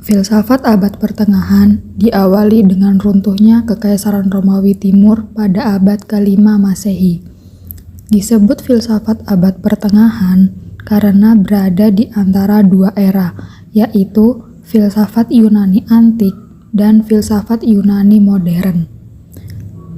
Filsafat abad pertengahan diawali dengan runtuhnya Kekaisaran Romawi Timur pada abad ke-5 Masehi. Disebut filsafat abad pertengahan karena berada di antara dua era, yaitu filsafat Yunani antik dan filsafat Yunani modern.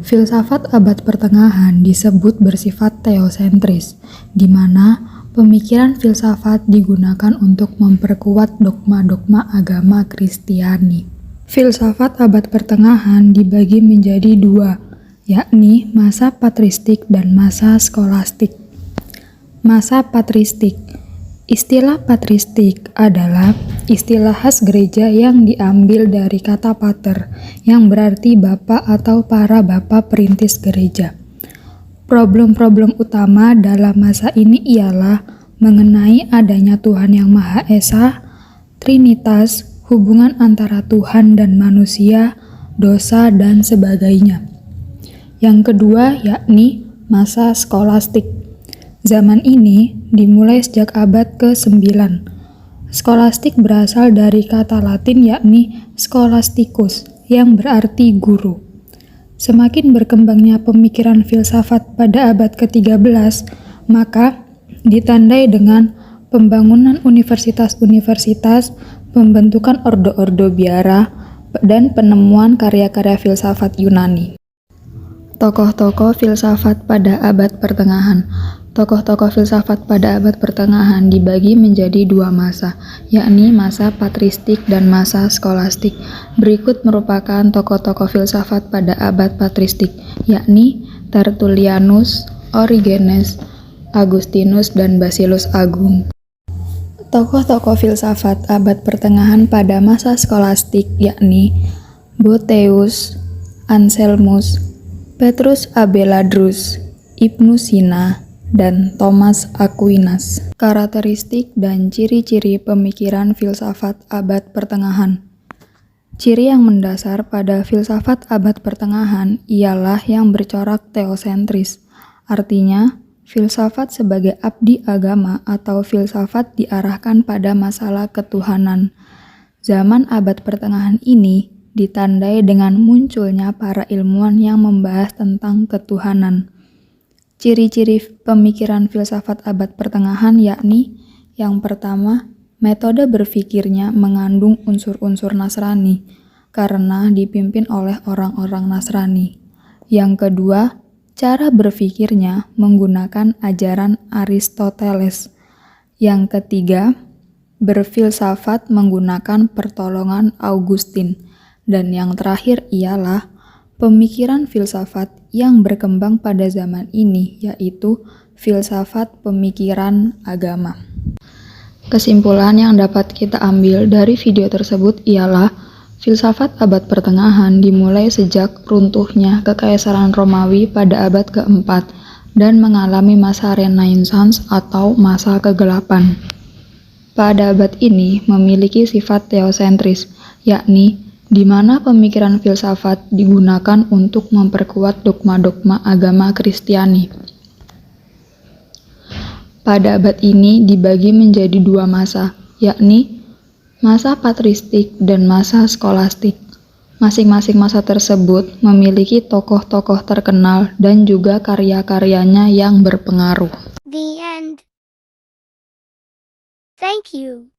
Filsafat abad pertengahan disebut bersifat teosentris, di mana pemikiran filsafat digunakan untuk memperkuat dogma-dogma agama Kristiani. Filsafat abad pertengahan dibagi menjadi dua, yakni masa patristik dan masa skolastik. Masa patristik. Istilah patristik adalah istilah khas gereja yang diambil dari kata pater, yang berarti bapak atau para bapak perintis gereja. Problem-problem utama dalam masa ini ialah mengenai adanya Tuhan yang Maha Esa, Trinitas, hubungan antara Tuhan dan manusia, dosa, dan sebagainya. Yang kedua yakni masa skolastik. Zaman ini dimulai sejak abad ke-9. Skolastik berasal dari kata Latin yakni scholasticus, yang berarti guru. Semakin berkembangnya pemikiran filsafat pada abad ke-13, maka ditandai dengan pembangunan universitas-universitas, pembentukan ordo-ordo biara, dan penemuan karya-karya filsafat Yunani. Tokoh-tokoh filsafat pada abad pertengahan. Tokoh-tokoh filsafat pada abad pertengahan dibagi menjadi dua masa, yakni masa patristik dan masa skolastik. Berikut merupakan tokoh-tokoh filsafat pada abad patristik, yakni Tertullianus, Origenes, Agustinus, dan Basilus Agung. Tokoh-tokoh filsafat abad pertengahan pada masa skolastik yakni Boethius, Anselmus, Petrus Abelardus, Ibnu Sina, dan Thomas Aquinas. Karakteristik dan ciri-ciri pemikiran filsafat abad pertengahan. Ciri yang mendasar pada filsafat abad pertengahan ialah yang bercorak teosentris. Artinya, filsafat sebagai abdi agama atau filsafat diarahkan pada masalah ketuhanan. Zaman abad pertengahan ini ditandai dengan munculnya para ilmuwan yang membahas tentang ketuhanan. Ciri-ciri pemikiran filsafat abad pertengahan yakni yang pertama, metode berpikirnya mengandung unsur-unsur Nasrani karena dipimpin oleh orang-orang Nasrani. Yang kedua, cara berpikirnya menggunakan ajaran Aristoteles. Yang ketiga, berfilsafat menggunakan pertolongan Augustine. Dan yang terakhir ialah pemikiran filsafat yang berkembang pada zaman ini, yaitu filsafat pemikiran agama. Kesimpulan yang dapat kita ambil dari video tersebut ialah filsafat abad pertengahan dimulai sejak runtuhnya Kekaisaran Romawi pada abad ke-4 dan mengalami masa Renaissance atau masa kegelapan. Pada abad ini memiliki sifat teosentris, yakni di mana pemikiran filsafat digunakan untuk memperkuat dogma-dogma agama Kristiani. Pada abad ini dibagi menjadi dua masa, yakni masa patristik dan masa skolastik. Masing-masing masa tersebut memiliki tokoh-tokoh terkenal dan juga karya-karyanya yang berpengaruh. The end. Thank you.